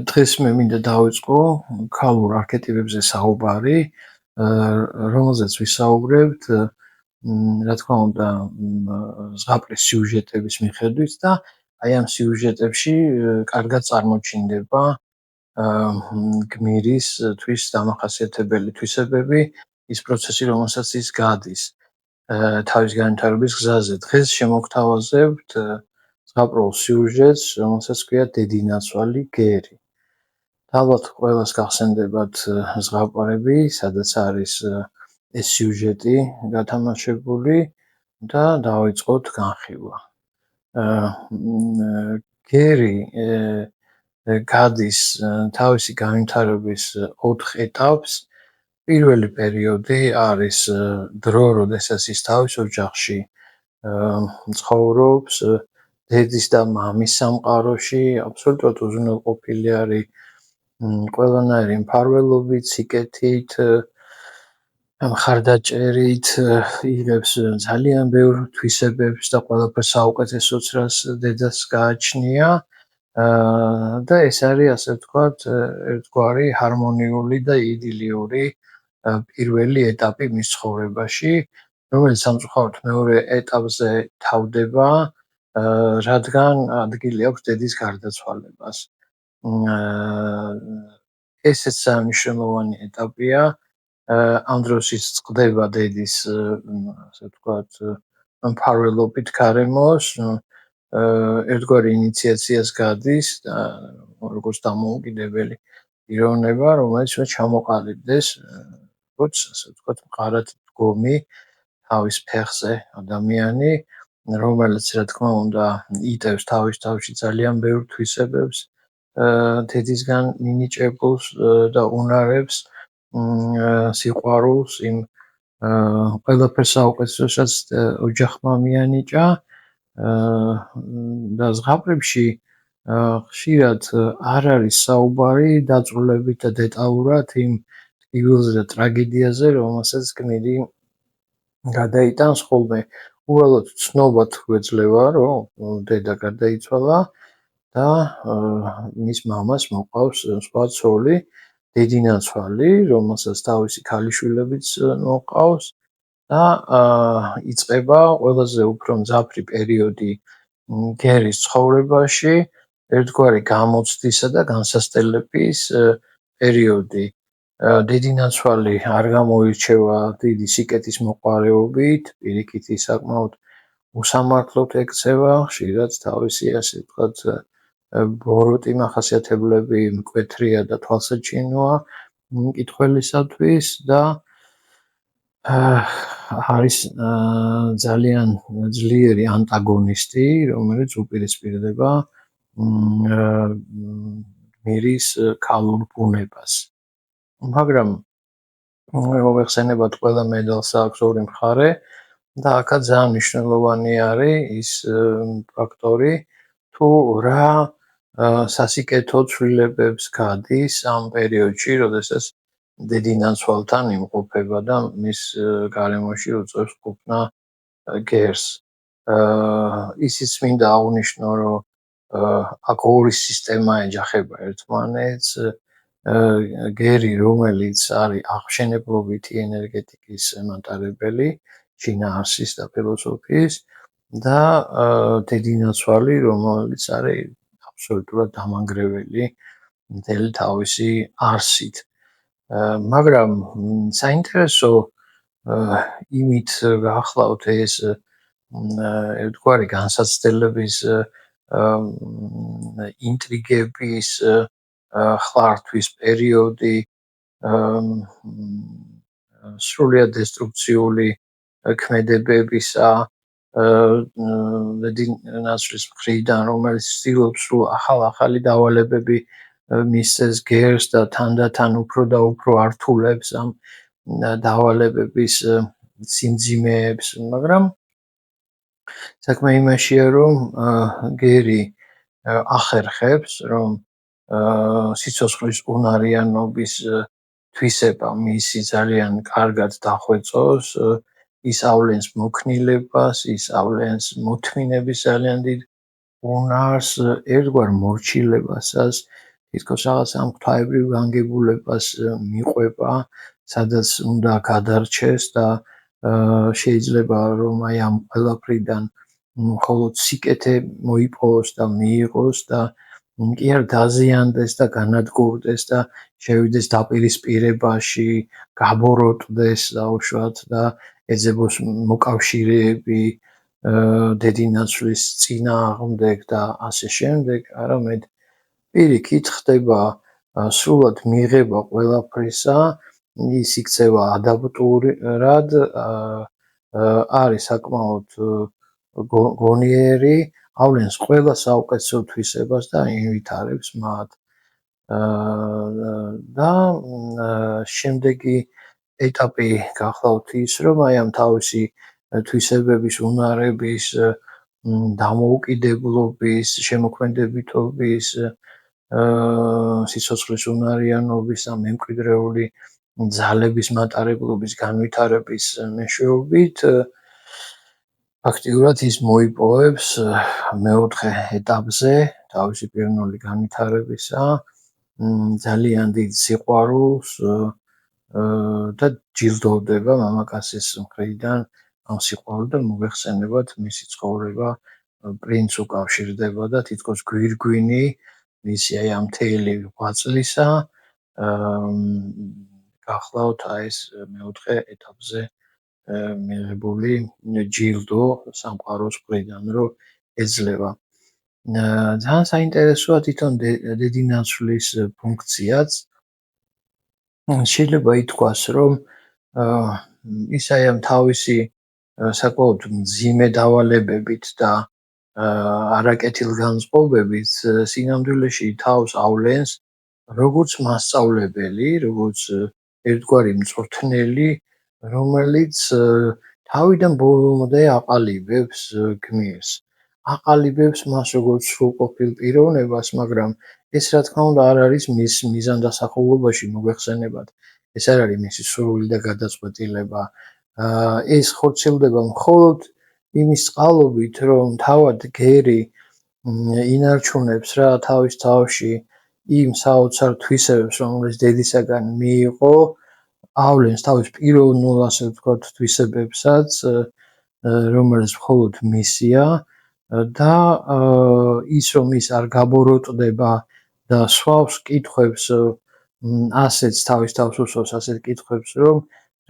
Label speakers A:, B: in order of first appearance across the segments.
A: დღეს მე მინდა დავიწყო ქალურ არქეტიპებზე საუბარი, რომელზეც ვისაუბრებთ, რა თქმა უნდა, ზღაპრის სიუჟეტების მიხედვით და აი ამ სიუჟეტებში კარგად წარმოჩინდება გმირისთვის დამახასიათებელი თვისებები, ის პროცესი, რომელსაც ის გადის თავის განვითარების გზაზე. დღეს შემოგთავაზებთ ზღაპრულ სიუჟეტს, რომელსაც ქვია დედინაცვალი გერი. ალბათ ყველას გახსენდებათ ზღაპარები, სადაც არის ეს სიუჟეტი გათამაშებული და დავიწყოთ განხილვა. გერი გადის თავისი განვითარების 4 ეტაპს. პირველი პერიოდი არის დრო, როდესაც ის თავის ოჯახში ცხოვრობს, დედის და მამის სამყაროში, აბსოლუტურად უზრუნველყოფილი არის ყველანაირი მფარველობით, სიკეთით, მხარდაჭერით, იღებს ძალიან ბევრ თვისებებს და ყველაფერს საუკეთესოც, რაც დედას გააჩნია. და ეს არის, ასე ვთქვათ, ერთგვარი ჰარმონიული და იდილიური პირველი ეტაპი მის ცხოვრებაში, რომელიც სამწუხაროდ მეორე ეტაპზე თავდება, რადგან ადგილი აქვს დედის გარდაცვალებას. ესეც მნიშვნელოვანი ეტაპია. ამ დროს ის წყდება დედის, ასე ვთქვათ, მფარველობით გარემოს, ერთგვარი ინიციაციას გადის და როგორც დამოუკიდებელი პიროვნება, რომელიც ჩამოყალიბდეს, როგორც ასე ვთქვათ, მყარად დგომი თავის ფეხზე ადამიანი, რომელიც რა თქმა უნდა იტევს თავის თავში ძალიან ბევრ თვისებებს, დედისგან მინიჭებულს და უნარებს, სიყვარულს, იმ ყველაფერს საუკეთესოსაც ოჯახმა მიანიჭა და ზღაპრებში ხშირად არ არის საუბარი დაწვრილებით და დეტალურად იმ ტკივილზე და ტრაგედიაზე, რომელსაც გმირი გადაიტანს ხოლმე. უბრალოდ ცნობად გვეძლევა, რომ დედა გარდაიცვალა და მის მამას მოყავს სხვა ცოლი, დედინაცვალი, რომელსაც თავისი ქალიშვილებიც მოყავს და იწყება ყველაზე უფრო მძაფრი პერიოდი გერის ცხოვრებაში, ერთგვარი გამოცდისა და განსასწელების პერიოდი. დედინაცვალი არ გამოირჩევა დიდი სიკეთის მოყვარეობით, პირიქით ის საკმაოდ უსამართლოდ ექცევა, ხშირად თავისი, ასე ვთქვათ, ბოროტი მახასიათებლები მკვეთრია და თვალსაჩინოა მკითხველისათვის და არის ძალიან ძლიერი ანტაგონისტი, რომელიც უპირისპირდება გმირის ქალურ ბუნებას. მაგრამ მოიხსენებათ ყველა მედალს აქვს ორი მხარე და აქაც ძალიან მნიშვნელოვანი არის ის ფაქტორი, თუ რა სასიკეთო ცვლილებებს გადის ამ პერიოდში, როდესაც დედინაცვალთან იმყოფება და მის გარემოში უწევს ყოფნა გერს. ისიც მინდა აღვნიშნო, რომ აქ ორი სისტემა ეჯახება ერთმანეთს. გერი, რომელიც არის აღმშენებლობითი ენერგეტიკის მატარებელი, შინაარსის და ფილოსოფიის და დედინაცვალი, რომელიც არის აბსოლუტურად დამანგრეველი მთელი თავისი არსით. მაგრამ საინტერესო იმით გაახლავთ ეს ერთგვარი განსაცდელების ინტრიგების ხლართვის პერიოდი, სრულიად დესტრუქციული ქმედებებისა დედინაცვლის მხრიდან, რომელიც ცდილობს სულ ახალი დავალებები მისცეს გერს და თანდათან უფრო და უფრო ართულებს ამ დავალებების სიმძიმეებს, მაგრამ საქმე იმაშია, რომ გერი ახერხებს, რომ სიცოცხლის უნარიანობის თვისება მისი ძალიან კარგად დახვეწოს, ისავლენს მოქნილებას, ისავლენს მოთმინების ძალიან დიდ უნარს, ერთგვარ მორჩილებასაც, თითქოს რაღაც ამ ღვთაებრივ განგებულებას მიყვება, სადაც უნდა გადარჩეს და შეიძლება რომ აი ამ ყველაფრიდან მხოლოდ სიკეთე მოიპოვოს და მიიღოს და კი არ დაზიანდეს და განადგურდეს და შევიდეს დაპირისპირებაში, გაბოროტდეს დაუშვათ და ეძებოს მოკავშირეები დედინაცვლის წინააღმდეგ და ასე შემდეგ, არამედ პირიქით ხდება სრულად მიღება ყველაფრისა, ის იქცევა ადაპტურად, არის საკმაოდ გონიერი, ავლენს ყველა საუკეთესო თვისებას და ინვითარებს მათ. და შემდეგი ეტაპი გახლავთ ის, რომ აი ამ თავისი თვისებების, უნარების, დამოუკიდებლობის, შემოქმედებითობის, სიცოცხლის უნარიანობის და მემკვიდრეული ძალების მატარებლობის განვითარების მეშვეობით ფაქტიურად ის მოიპოვებს მეოთხე ეტაპზე თავისი პიროვნული განვითარებისა ძალიან დიდ სიყვარულს და ჯილდოვდება მამაკაცის მხრიდან ამ სიყვარულთან მოიხსენებათ მისი ცხოვრება პრინც უკავშირდება და თითქოს გვირგვინი მისი აი ამ მთელი ღვაწლისა გახლავთ აი ეს მეოთხე ეტაპზე მიღებული ჯილდო სამყაროს მხრიდან რომ ეძლევა. ძალიან საინტერესოა თვითონ დედინაცვლის ფუნქციაც. შეიძლება ითქვას, რომ ის აი ამ თავისი საკმაოდ მძიმე დავალებებით და არაკეთილგანწყობებით სინამდვილეში თავს ავლენს როგორც მასწავლებელი, როგორც ერთგვარი მწვრთნელი, რომელიც თავიდან ბოლომდე აყალიბებს გმირს. აყალიბებს მას როგორც სრულყოფილ პიროვნებას, მაგრამ ეს რა თქმა უნდა არ არის მის მიზანდასახულობაში მოგვეხსენებათ. ეს არ არის მისი სრული და გადაწყვეტილება. ეს ხორციელდება მხოლოდ იმის წყალობით, რომ თავად გერი ინარჩუნებს რა თავის თავში იმ საოცარ თვისებებს, რომელიც დედისაგან მიიღო, ავლენს თავის პიროვნულ, ასე ვთქვათ, თვისებებსაც, რომელიც მხოლოდ მისია და ის რომ ის არ გაბოროტდება და სხვავს კითხვებს ასეც თავის თავს უსვავს ასეთ კითხვებს, რომ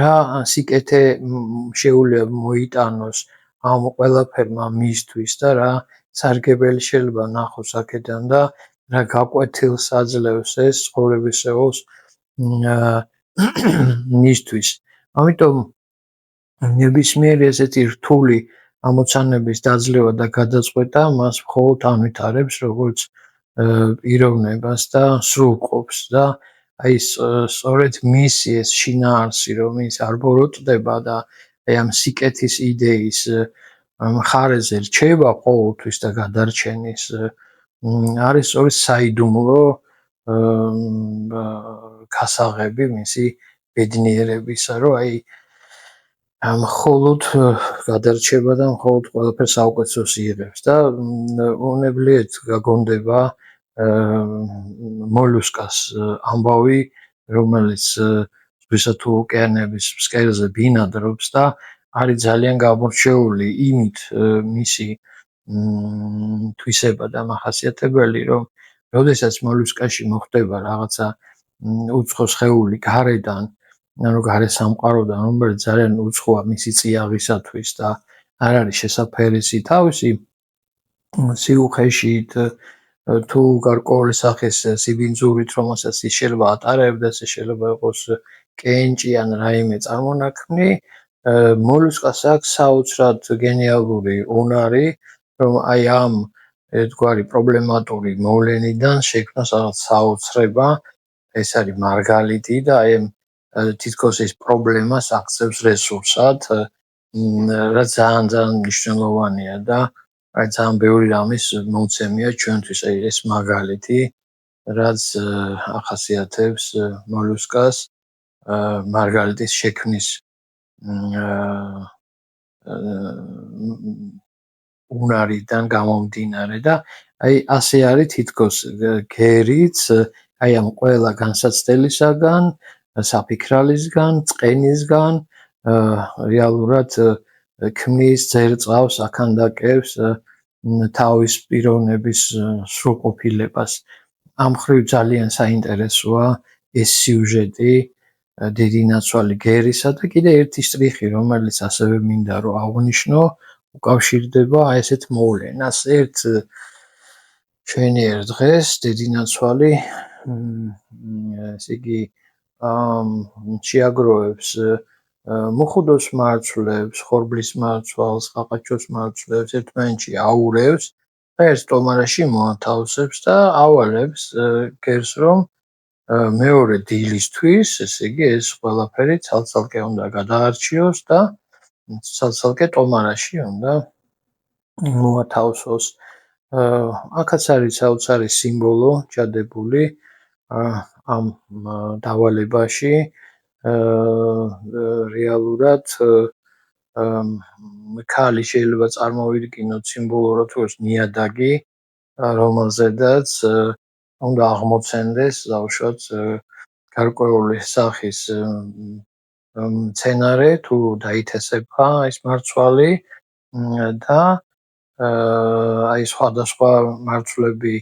A: რა სიკეთე შეუძლია მოიტანოს ამ ყველაფერმა მისთვის და რა სარგებელი შეიძლება ნახოს აქედან და რა გაკვეთილს აძლევს ეს ცხოვრებისეულს მისთვის. ამიტომ ნებისმიერი ესეთი რთული ამოცანების დაძლევა და გადაწყვეტა მას მხოლოდ ანვითარებს როგორც პიროვნებას და სრულყოფს და აი სწორედ მისი ეს შინაარსი, რომ ის არ ბოროტდება და აი ამ სიკეთის idеის მხარეზე რჩება ყოველთვის და გადარჩენის არის სწორედ საიდუმლო გასაღები მისი ბედნიერებისა, რომ აი მხოლოდ გადარჩება და მხოლოდ ყველაფერს საუკეთესოს იღებს და უნებლიეთ გაგონდება მოლუსკას ამბავი, რომელიც ზღვისა თუ ოკეანეების ფსკერზე ბინადრობს და არის ძალიან გამორჩეული იმით მისი თვისება და მახასიათებელი, რომ როდესაც მოლუსკაში მოხდება რაღაცა უცხო სხეული გარედან, ანუ გარე სამყაროდან, რომელიც ძალიან უცხოა მისი წიაღისათვის და არ არის შესაფერისი თავისი სიუხეშით თუ გარკვეული სახის სიბინძურით, რომელსაც ის შეიძლება ატარებდეს, შეიძლება იყოს კენჭი ან რაიმე წარმონაქმნი, მოლუსკას აქვს საოცრად გენიალური უნარი, რომ აი ამ ერთგვარი პრობლემატური მოვლენიდან შექმნას რაღაც საოცრება, ეს არის მარგალიტი და აი თითქოს ეს პრობლემას აქცევს რესურსად, რაც ძალიან მნიშვნელოვანია და აი ძალიან ბევრი რამის მომცემია ჩვენთვის ეს მაგალითი, რაც ახასიათებს მოლუსკას მარგალიტის შექმნის უნარიდან გამომდინარე და აი ასე არის თითქოს გერიც აი ამ ყველა განსაცდელისაგან, საფიქრალისგან, წყენისგან რეალურად ქმნის ძერწავს, აქანდაკებს თავის პიროვნების სრულყოფილებას. ამ მხრივ ძალიან საინტერესოა ეს სიუჟეტი დიდი ნაცვალი გერისა და კიდე ერთი შტრიხი, რომელიც ასევე მინდა რომ აღვნიშნო, უკავშირდება ესეთ მოვლენას. ერთ ჩვენიერ დღეს დიდი ნაცვალი ესე იგი შეაგროვებს მუხუდოს მარცვლებს, ხორბლის მარცვალს, ყაყაჩოს მარცვლებს ერთმანეთში აურევს და ერთ სტომარაში მოათავსებს და ავალებს გერს რომ მეორე დილისთვის, ესე იგი ეს ყველაფერი ცალ-ცალკე უნდა გადაარჩიოს და ცალ-ცალკე ტომარაში უნდა მოათავსოს. აქაც არის საოცარი სიმბოლო ჩადებული ამ დავალებაში. რეალურად ქალი შეიძლება წარმოვიდგინოთ სიმბოლურად როგორც ნიადაგი, რომელზედაც უნდა აღმოცენდეს ბავშვად გარკვეული სახის მცენარე თუ დაითესება ეს მარცვალი და აი სხვადასხვა მარცვლები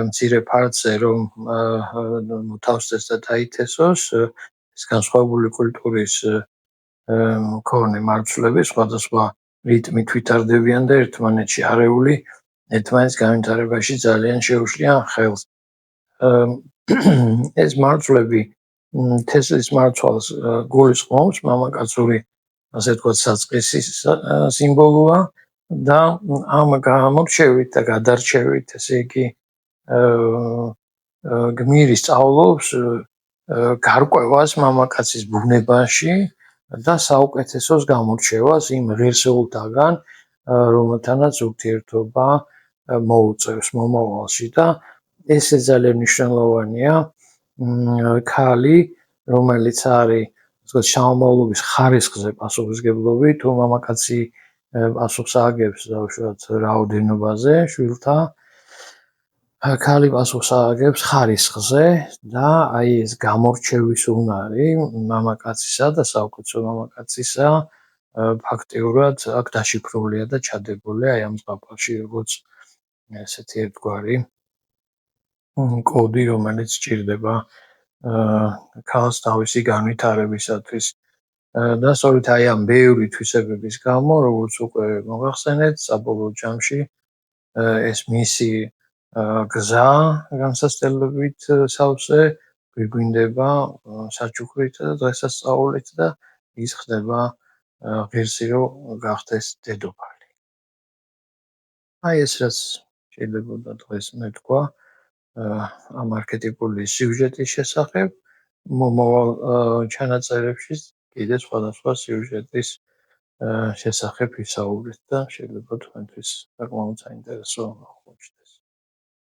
A: მცირე ფარცზე რომ მოთავსდეს და დაითესოს ეს განსხვავებული კულტურის მქონე მარცვლები სხვადასხვა რიტმით ვითარდებიან და ერთმანეთში არეული ერთმანეთის განვითარებაში ძალიან შეუშლიან ხელს. ეს მარცვლები თესლის მარცვალს გულისხმობს, მამაკაცური ასე ვთქვათ საწყისის სიმბოლოა და ამ გამორჩევით და გადარჩევით, ესე იგი გმირი სწავლობს გარკვევას მამაკაცის ბუნებაში და საუკეთესოს გამორჩევას იმ ღირსეულთაგან, რომელთანაც ურთიერთობა მოუწევს მომავალში და ესე ძალიან მნიშვნელოვანია. ქალი, რომელიც არის ვთქვათ შთამომავლობის ხარისხზე პასუხისმგებლობი, თუ მამაკაცი პასუხს ააგებს დავუშვათ რაოდენობაზე შვილთა, ქალი პასუხს ააგებს ხარისხზე და აი ეს გამორჩევის უნარი მამაკაცისა და საუკეთესო მამაკაცისა ფაქტიურად აქ დაშიფრულია და ჩადებულია აი ამ ზღაპარში როგორც ესეთი ერთგვარი კოდი, რომელიც სჭირდება ქალს თავისი განვითარებისათვის. და სწორედ აი ამ ბევრი თვისებების გამო, როგორც უკვე მოგახსენეთ, საბოლოო ჯამში ეს მისი გზა განსასწრებით სავსე გვიგვინდება საჩუქრით და დღესასწაულით და ის ხდება ღირსი რომ გახდეს დედოფალი. აი ეს რაც შეიძლება დღეს მეთქვა ამ არქეტიპული სიუჟეტის შესახებ, მომავალ ჩანაწერებში კიდე სხვადასხვა სიუჟეტის შესახებ ვისაუბრეთ და შეიძლება თქვენთვის საკმაოდ საინტერესო აღმოჩნდეს.